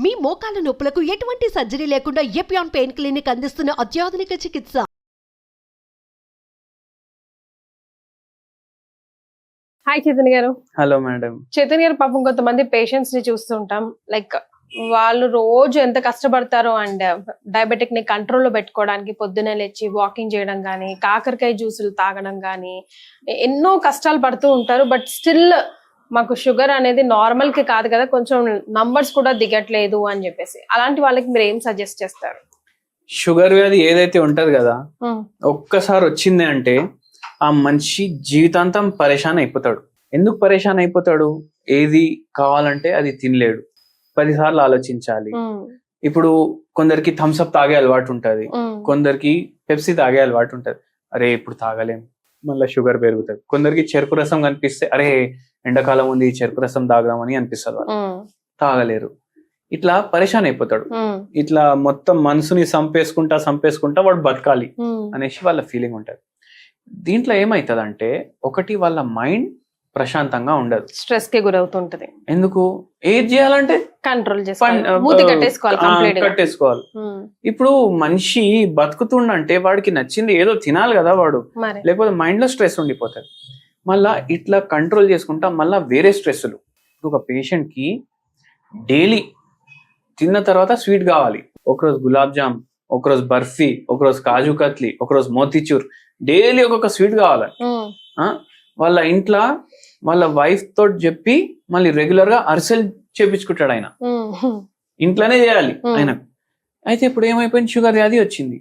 మీ మోకాల నొప్పులకు ఎటువంటి సర్జరీ లేకుండా ఎపియాన్ పెయిన్ క్లినిక్ అందిస్తున్న అత్యాధునిక చికిత్స. హాయ్ చైతన్య గారు. Hello madam. చైతన్య గారు, పాపం కొంతమంది పేషెంట్స్ ని చూస్తుంటాం, లైక్ వాళ్ళు రోజు ఎంత కష్టపడతారో అండ్ డయాబెటిక్ ని కంట్రోల్లో పెట్టుకోవడానికి పొద్దున్నే లేచి వాకింగ్ చేయడం కానీ, కాకరకాయ జ్యూసులు తాగడం కానీ ఎన్నో కష్టాలు పడుతూ ఉంటారు. బట్ స్టిల్ మాకు షుగర్ అనేది నార్మల్ కి కాదు కదా, కొంచెం నంబర్స్ కూడా దిగట్లేదు అని చెప్పేసి, అలాంటి వాళ్ళకి మీరు ఏం సజెస్ట్ చేస్తారు? షుగర్ వ్యాధి ఏదైతే ఉంటది కదా, ఒక్కసారి వచ్చింది అంటే ఆ మనిషి జీవితాంతం పరేషాన్ అయిపోతాడు. ఎందుకు పరేషాన్ అయిపోతాడు? ఏది కావాలంటే అది తినలేడు, 10 సార్లు ఆలోచించాలి. ఇప్పుడు కొందరికి థమ్స్అప్ తాగే అలవాటు ఉంటది, కొందరికి పెప్సీ తాగే అలవాటు ఉంటది. అరే ఇప్పుడు తాగలేం, మళ్ళీ షుగర్ పెరుగుతుంది. కొందరికి చెరుకు రసం కనిపిస్తే అరే ఎండాకాలం ఉంది చెరుకు రసం తాగదామని అనిపిస్తుంది, వాళ్ళు తాగలేరు. ఇట్లా పరేషాన్ అయిపోతాడు. ఇట్లా మొత్తం మనసుని సంపేసుకుంటా వాడు బతకాలి అనేసి వాళ్ళ ఫీలింగ్ ఉంటది. దీంట్లో ఏమైతుంది అంటే, ఒకటి వాళ్ళ మైండ్ ప్రశాంతంగా ఉండదు, స్ట్రెస్ కి గురవుతుంటది. ఎందుకు? ఏది చేయాలంటే కంట్రోల్ కట్టేసుకోవాలి. ఇప్పుడు మనిషి బతుకుతుండంటే వాడికి నచ్చింది ఏదో తినాలి కదా వాడు, లేకపోతే మైండ్ లో స్ట్రెస్ ఉండిపోతుంది. మళ్ళా ఇట్లా కంట్రోల్ చేసుకుంటా మళ్ళా వేరే స్ట్రెస్లు. ఒక పేషెంట్ కి డైలీ తిన్న తర్వాత స్వీట్ కావాలి. ఒకరోజు గులాబ్ జామ్, ఒకరోజు బర్ఫీ, ఒకరోజు కాజు కత్లీ, ఒకరోజు మోతీచూర్, డైలీ ఒక్కొక్క స్వీట్ కావాలి. వాళ్ళ ఇంట్లో వాళ్ళ వైఫ్ తోటి చెప్పి మళ్ళీ రెగ్యులర్ గా అరిసెలు చేపించుకుంటాడు ఆయన, ఇంట్లోనే చేయాలి ఆయన. అయితే ఇప్పుడు ఏమైపోయింది, షుగర్ వ్యాధి వచ్చింది.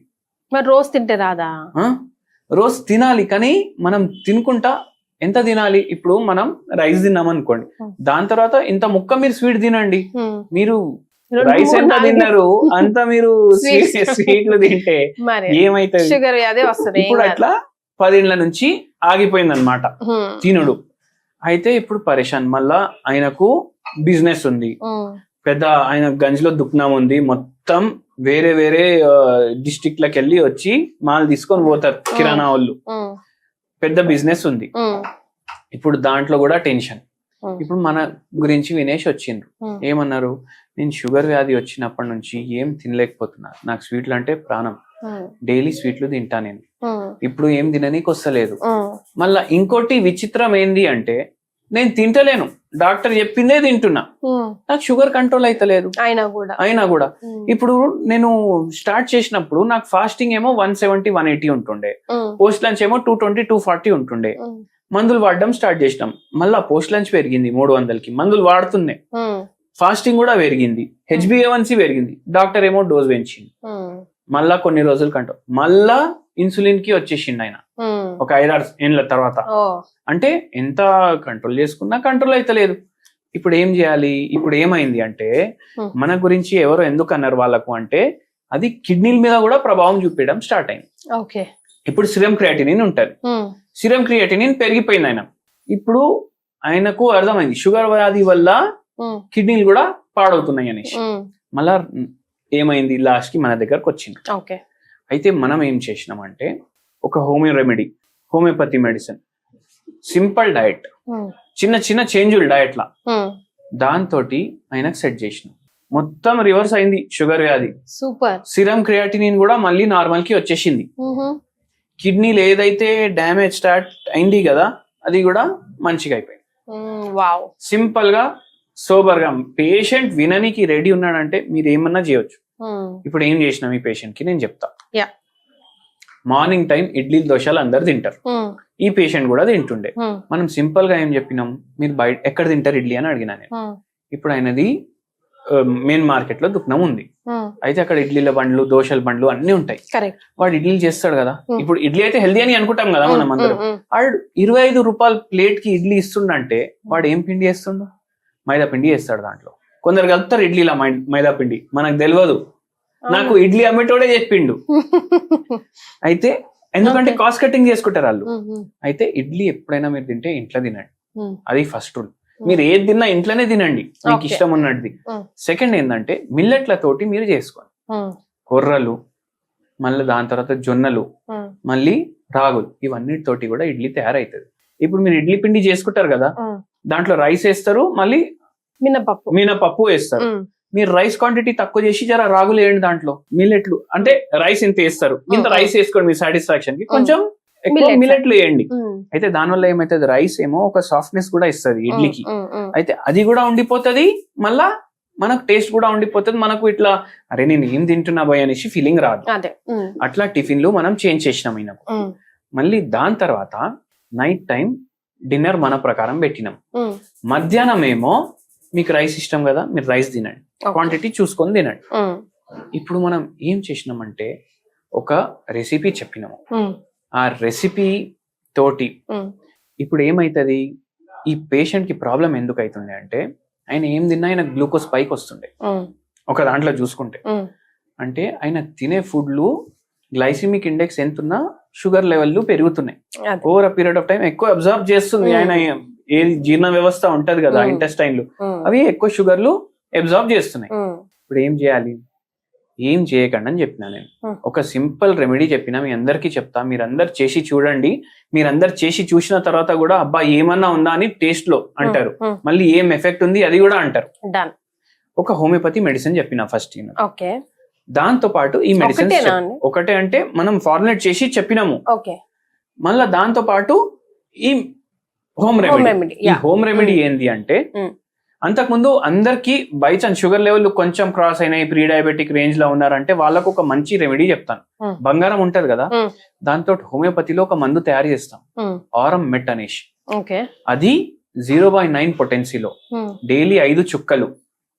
మరి రోజు తింటే రాదా? రోజు తినాలి, కానీ మనం తినుకుంటా ఎంత తినాలి? ఇప్పుడు మనం రైస్ తిన్నాం అనుకోండి, దాని తర్వాత ఇంత ముక్క మీరు స్వీట్ తినండి. మీరు రైస్ ఎంత తిన్నారు అంత మీరు స్వీట్లు తింటే ఏమైతుంది? షుగర్ వ్యాధి వస్తుంది. ఇప్పుడు అట్లా 10 ఏళ్ల నుంచి ఆగిపోయింది అనమాట తినుడు. అయితే ఇప్పుడు పరేషాన్. మళ్ళా ఆయనకు బిజినెస్ ఉంది, పెద్ద ఆయన గంజిలో దుకాణం ఉంది, మొత్తం వేరే వేరే డిస్ట్రిక్ట్ లకు వెళ్ళి వచ్చి మాల్ తీసుకొని పోతారు కిరాణా వాళ్ళు, పెద్ద బిజినెస్ ఉంది. ఇప్పుడు దాంట్లో కూడా టెన్షన్. ఇప్పుడు మన గురించి వినేసి వచ్చిండ్రు, ఏమన్నారు? నేను షుగర్ వ్యాధి వచ్చినప్పటి నుంచి ఏం తినలేకపోతున్నా, నాకు స్వీట్లు అంటే ప్రాణం, డైలీ స్వీట్లు తింటా నేను, ఇప్పుడు ఏం తిననీకి వస్తలేదు. మళ్ళా ఇంకోటి విచిత్రం ఏంది అంటే, నేను తింటలేను, డాక్టర్ చెప్పిందే తింటున్నా, నాకు షుగర్ కంట్రోల్ అయితలేదు అయినా కూడా. ఇప్పుడు నేను స్టార్ట్ చేసినప్పుడు నాకు ఫాస్టింగ్ ఏమో 170, 180 ఉంటుండే, పోస్ట్ లంచ్ ఏమో 220, 240 ఉంటుండే. మందులు వాడడం స్టార్ట్ చేసినాం, మళ్ళా పోస్ట్ లంచ్ పెరిగింది 300కి, మందులు వాడుతున్నాయి, ఫాస్టింగ్ కూడా పెరిగింది, HbA1c పెరిగింది, డాక్టర్ ఏమో డోస్ పెంచింది. మళ్ళా కొన్ని రోజుల కంట్రోల్, మళ్ళా ఇన్సులిన్ కి వచ్చేసిండు ఆయన ఒక 5-6 ఏళ్ల తర్వాత. అంటే ఎంత కంట్రోల్ చేసుకున్నా కంట్రోల్ అయితలేదు. ఇప్పుడు ఏం చేయాలి? ఇప్పుడు ఏమైంది అంటే, మన గురించి ఎవరో ఎందుకు అన్నారు వాళ్ళకు అంటే, అది కిడ్నీల మీద కూడా ప్రభావం చూపించడం స్టార్ట్ అయింది. ఇప్పుడు సిరం క్రియాటినిన్ ఉంటది, సిరం క్రియాటినిన్ పెరిగిపోయింది ఆయన. ఇప్పుడు ఆయనకు అర్థమైంది షుగర్ వ్యాధి వల్ల కిడ్నీలు కూడా పాడవుతున్నాయి అనేసి. మళ్ళా ఏమైంది, లాస్ట్ కి మన దగ్గరకు వచ్చింది. అయితే మనం ఏం చేసినామంటే, ఒక హోమియోపతి మెడిసిన్, సింపుల్ డయట్, చిన్న చిన్న చేంజులు డయట్ లా, దాంతో ఆయనకు సెట్ చేసినాం. మొత్తం రివర్స్ అయింది షుగర్ వ్యాధి. సూపర్. సిరం క్రియాటినిన్ కూడా మళ్ళీ నార్మల్ కి వచ్చేసింది. కిడ్నీలు ఏదైతే డ్యామేజ్ స్టార్ట్ అయింది కదా, అది కూడా మంచిగా అయిపోయింది. సింపుల్ గా సోబర్ గా పేషెంట్ విననికి రెడీ ఉన్నాడంటే మీరు ఏమన్నా చేయొచ్చు. ఇప్పుడు ఏం చేసినాం ఈ పేషెంట్ కి నేను చెప్తా. మార్నింగ్ టైం ఇడ్లీ దోశలు అందరు తింటారు, ఈ పేషెంట్ కూడా తింటుండే. మనం సింపుల్ గా ఏం చెప్పినాం, మీరు బయట ఎక్కడ తింటారు ఇడ్లీ అని అడిగినా నేను. ఇప్పుడు ఆయనది మెయిన్ మార్కెట్ లో దుకాణం ఉంది, అయితే అక్కడ ఇడ్లీల బండ్లు, దోశల బండ్లు అన్ని ఉంటాయి. వాడు ఇడ్లీలు చేస్తాడు కదా. ఇప్పుడు ఇడ్లీ అయితే హెల్దీ అని అనుకుంటాం కదా మనం అందరం. వాడు 25 రూపాయల ప్లేట్ కి ఇడ్లీ ఇస్తుండంటే వాడు ఏం పిండి వేస్తుండు? మైదా పిండి వేస్తాడు. దాంట్లో కొందరు కలుపుతారు ఇడ్లీలా మైదా పిండి, మనకు తెలియదు. నాకు ఇడ్లీ అమ్మేటోడే చెప్పిండు. అయితే ఎందుకంటే కాస్ట్ కటింగ్ చేసుకుంటారు వాళ్ళు. అయితే ఇడ్లీ ఎప్పుడైనా మీరు తింటే ఇంట్లో తినండి, అది ఫస్ట్ రూల్. మీరు ఏది తిన్నా ఇంట్లోనే తినండి, మీకు ఇష్టం ఉన్నది. సెకండ్ ఏంటంటే, మిల్లెట్లతోటి మీరు చేసుకోండి, కొర్రలు, మళ్ళీ దాని తర్వాత జొన్నలు, మళ్ళీ రాగులు, ఇవన్నిటితోటి కూడా ఇడ్లీ తయారైతుంది. ఇప్పుడు మీరు ఇడ్లీ పిండి చేసుకుంటారు కదా, దాంట్లో రైస్ వేస్తారు, మళ్ళీ మినపప్పు వేస్తారు. మీరు రైస్ క్వాంటిటీ తక్కువ చేసి జర రాగులు వేయండి దాంట్లో, మిల్లెట్లు అంటే రైస్ ఇంత వేస్తారు, ఇంత రైస్ వేసుకోండి మీ సాటిస్ఫాక్షన్ కి, కొంచెం ఎక్కువ మిల్లెట్లు వేయండి. అయితే దానివల్ల ఏమైతుంది, రైస్ ఏమో ఒక సాఫ్ట్నెస్ కూడా ఇస్తుంది ఇడ్లీకి, అయితే అది కూడా ఉండిపోతుంది, మళ్ళా మనకు టేస్ట్ కూడా ఉండిపోతుంది, మనకు ఇట్లా అరే నేను ఏం తింటున్నా భయ్ అనేసి ఫీలింగ్ రాదు. అట్లా టిఫిన్లు మనం చేంజ్ చేసినాం ఈయనకు. మళ్ళీ దాని తర్వాత నైట్ టైం డిన్నర్ మన ప్రకారం పెట్టినాం. మధ్యాహ్నం ఏమో మీకు రైస్ ఇష్టం కదా, మీరు రైస్ తినండి, క్వాంటిటీ చూసుకొని తినండి. ఇప్పుడు మనం ఏం చేసినామంటే ఒక రెసిపీ చెప్పినాము. ఆ రెసిపీ తోటి ఇప్పుడు ఏమైతుంది, ఈ పేషెంట్ కి ప్రాబ్లం ఎందుకు అవుతుంది అంటే ఆయన ఏం తిన్నా ఆయన గ్లూకోజ్ పైకి వస్తుండే ఒక దాంట్లో చూసుకుంటే. అంటే ఆయన తినే ఫుడ్లు గ్లైసిమిక్ ఇండెక్స్ ఎంతున్నా షుగర్ లెవెల్ పెరుగుతున్నాయి. Over a period of time ఎక్కువ అబ్జర్వ్ చేస్తుంది ఆయన, ఏది జీర్ణ వ్యవస్థ ఉంటది కదా ఇంటెస్టైన్లు, అవి ఎక్కువ షుగర్లు అబ్జర్వ్ చేస్తున్నాయి. ఇప్పుడు ఏం చేయాలి, ఏం చేయకండి అని చెప్పినా నేను. ఒక సింపుల్ రెమెడీ చెప్పినా, మీ అందరికీ చెప్తా, మీరందరు చేసి చూడండి. మీరందరు చేసి చూసిన తర్వాత కూడా అబ్బా ఏమన్నా ఉందా అని టేస్ట్ లో అంటారు, మళ్ళీ ఏం ఎఫెక్ట్ ఉంది అది కూడా అంటారు. ఒక హోమియోపతి మెడిసిన్ చెప్పిన ఫస్ట్. దాంతో పాటు ఈ మెడిసిన్ ఒకటే అంటే మనం ఫార్ములేట్ చేసి చెప్పినాము. మళ్ళా దాంతో పాటు ఈ హోమ్ రెమెడీ. ఈ హోమ్ రెమెడీ ఏంది అంటే, అంతకుముందు అందరికి బై ఛాన్స్ షుగర్ లెవెల్ కొంచెం క్రాస్ అయినాయి, ప్రీ డయాబెటిక్ రేంజ్ లో ఉన్నారంటే వాళ్ళకు ఒక మంచి రెమెడీ చెప్తాను. బంగారం ఉంటది కదా, దాంతో హోమియోపతిలో ఒక మందు తయారు చేస్తాం, ఆరం మెట్ అనేసి. అది 0.9 పొటెన్సీలో డైలీ 5 చుక్కలు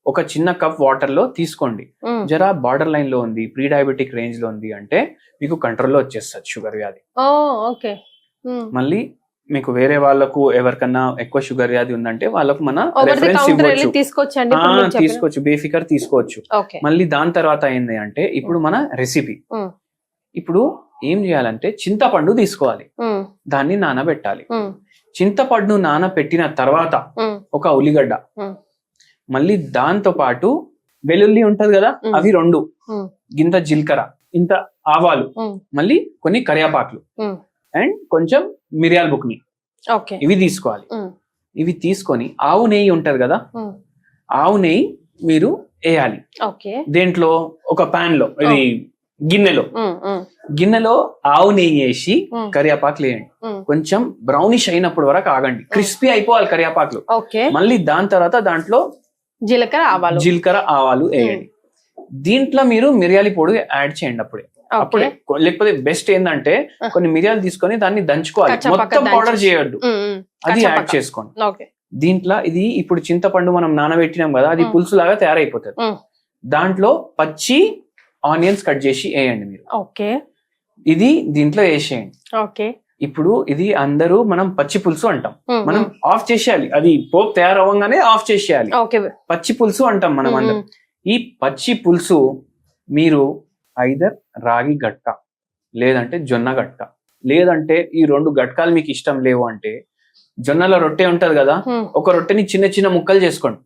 ఒక చిన్న కప్ వాటర్ లో తీసుకోండి. జరా బార్డర్ లైన్ లో ఉంది, ప్రీ డయాబెటిక్ రేంజ్ లో ఉంది అంటే మీకు కంట్రోల్లో వచ్చేస్తుంది షుగర్ వ్యాధి. మళ్ళీ మీకు వేరే వాళ్ళకు ఎవరికన్నా ఎక్కువ షుగర్ వ్యాధి ఉందంటే వాళ్ళకు మన రెఫరెన్స్ ఇవ్వచ్చు, తీసుకోవచ్చు, బేఫికర్ తీసుకోవచ్చు. మళ్ళీ దాని తర్వాత ఏంది అంటే ఇప్పుడు మన రెసిపీ. ఇప్పుడు ఏం చేయాలంటే చింతపండు తీసుకోవాలి, దాన్ని నానబెట్టాలి. చింతపండు నానబెట్టిన తర్వాత ఒక ఉల్లిగడ్డ, మళ్ళీ దాంతో పాటు వెల్లుల్లి ఉంటది కదా అవి 2, గింత జీలకర్ర, ఇంత ఆవాలు, మళ్ళీ కొన్ని కరివేపాకులు అండ్ కొంచెం మిరియాల బుక్ని, ఇవి తీసుకోవాలి. ఇవి తీసుకొని ఆవు నెయ్యి ఉంటది కదా, ఆవు నెయ్యి మీరు వేయాలి దేంట్లో, ఒక పాన్ లో, ఇది గిన్నెలో ఆవు నెయ్యి వేసి కరివేపాకులు వేయండి. కొంచెం బ్రౌనిష్ అయినప్పుడు వరకు ఆగండి, క్రిస్పీ అయిపోవాలి కరివేపాకులు. మళ్ళీ దాని తర్వాత దాంట్లో జీలకర్ర ఆవాలు వేయండి. దీంట్లో మీరు మిరియాల పొడి యాడ్ చేయండి అప్పుడే. లేకపోతే బెస్ట్ ఏంటంటే కొన్ని మిరియాలు తీసుకొని దాన్ని దంచుకోవాలి, మొత్తం పౌడర్ చేయొద్దు, అది యాడ్ చేసుకోండి దీంట్లో. ఇది ఇప్పుడు చింతపండు మనం నానబెట్టినాం కదా, అది పులుసు లాగా తయారైపోతుంది. దాంట్లో పచ్చి ఆనియన్స్ కట్ చేసి వేయండి మీరు, ఇది దీంట్లో వేసేయండి. ఇప్పుడు ఇది అందరూ మనం పచ్చి పులుసు అంటాం, మనం ఆఫ్ చేసేయాలి, అది పోపు తయారవ్వగానే ఆఫ్ చేసేయాలి. పచ్చి పులుసు అంటాం మనం అందరం. ఈ పచ్చి పులుసు మీరు ఐదర్ రాగి గట్క లేదంటే జొన్న గట్క, లేదంటే ఈ 2 గట్కాలు మీకు ఇష్టం లేవు అంటే జొన్నల రొట్టె ఉంటది కదా, ఒక రొట్టెని చిన్న చిన్న ముక్కలు చేసుకోండి,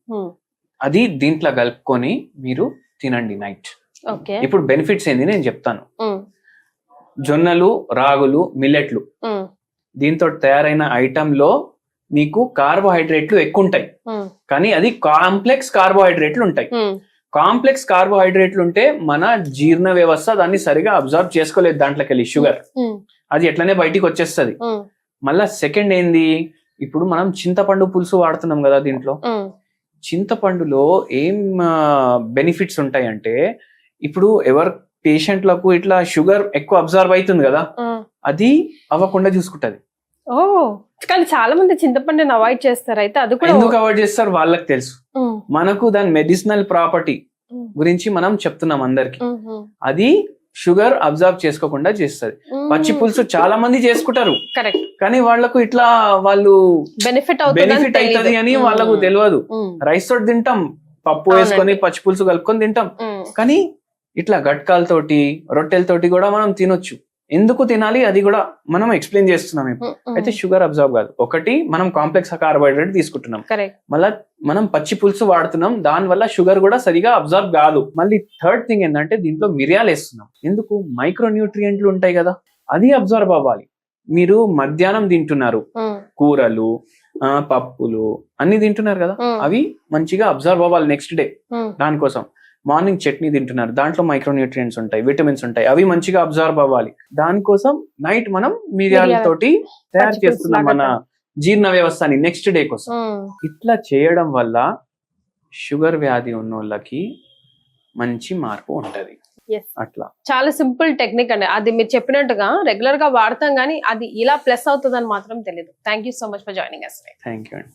అది దీంట్లో కలుపుకొని మీరు తినండి నైట్. ఇప్పుడు బెనిఫిట్స్ ఏంది నేను చెప్తాను. జొన్నలు, రాగులు, మిల్లెట్లు, దీంతో తయారైన ఐటమ్ లో మీకు కార్బోహైడ్రేట్లు ఎక్కువ ఉంటాయి, కానీ అది కాంప్లెక్స్ కార్బోహైడ్రేట్లు ఉంటాయి. కాంప్లెక్స్ కార్బోహైడ్రేట్లు ఉంటే మన జీర్ణ వ్యవస్థ దాన్ని సరిగా అబ్జర్వ్ చేసుకోలేదు, దాంట్లోకి వెళ్ళి షుగర్ అది ఎట్లనే బయటికి వచ్చేస్తుంది. మళ్ళా సెకండ్ ఏంది, ఇప్పుడు మనం చింతపండు పులుసు వాడుతున్నాం కదా, దీంట్లో చింతపండులో ఏం బెనిఫిట్స్ ఉంటాయి అంటే, ఇప్పుడు పేషెంట్లకు ఇట్లా షుగర్ ఎక్కువ అబ్జర్వ్ అవుతుంది కదా, అది అవ్వకుండా చూసుకుంటది. కానీ చాలా మంది చింతపండుని అవాయిడ్ చేస్తారు, అయితే అది కూడా ఎందుకు అవాయిడ్ చేస్తారు వాళ్ళకి తెలుసు. మనకు దాని మెడిసినల్ ప్రాపర్టీ గురించి మనం చెప్తున్నాం అందరికి, అది షుగర్ అబ్జర్వ్ చేసుకోకుండా చేస్తుంది. పచ్చి పులుసు చాలా మంది చేసుకుంటారు, కానీ వాళ్ళకు ఇట్లా వాళ్ళు బెనిఫిట్ అవుతుంది అని వాళ్ళకు తెలియదు. రైస్ తోటి తింటాం, పప్పు వేసుకొని పచ్చి పులుసు కలుపుకొని తింటాం, కానీ ఇట్లా గట్కాలతోటి రొట్టెలతోటి కూడా మనం తినొచ్చు. ఎందుకు తినాలి అది కూడా మనం ఎక్స్ప్లెయిన్ చేస్తున్నాం. అయితే షుగర్ అబ్జర్వ్ కాదు, ఒకటి మనం కాంప్లెక్స్ కార్బోహైడ్రేట్ తీసుకుంటున్నాం, మళ్ళీ మనం పచ్చి పులుసు వాడుతున్నాం, దాని వల్ల షుగర్ కూడా సరిగా అబ్జర్వ్ కాదు. మళ్ళీ థర్డ్ థింగ్ ఏంటంటే దీంట్లో మిరియాలు వేస్తున్నాం, ఎందుకు మైక్రో న్యూట్రియంట్లు ఉంటాయి కదా, అది అబ్జర్వ్ అవ్వాలి. మీరు మధ్యాహ్నం తింటున్నారు కూరలు పప్పులు అన్ని తింటున్నారు కదా, అవి మంచిగా అబ్జర్వ్ అవ్వాలి నెక్స్ట్ డే. దానికోసం మార్నింగ్ చట్నీ తింటున్నారు, దాంట్లో మైక్రోన్యూట్రియంట్స్ ఉంటాయి, విటమిన్స్ ఉంటాయి, అవి మంచిగా అబ్జర్వ్ అవ్వాలి. దానికోసం నైట్ మనం మిరియాలతోటి తయారు చేస్తున్నాం మన జీర్ణ వ్యవస్థని నెక్స్ట్ డే కోసం. ఇట్లా చేయడం వల్ల షుగర్ వ్యాధి ఉన్న వాళ్ళకి మంచి మార్పు ఉంటది. అట్లా చాలా సింపుల్ టెక్నిక్ అండి, అది మీరు చెప్పినట్టుగా రెగ్యులర్ గా వాడతాం కానీ అది ఇలా ప్లస్ అవుతుందని మాత్రం తెలియదు. Thank you so much for joining us. Thank you అండి.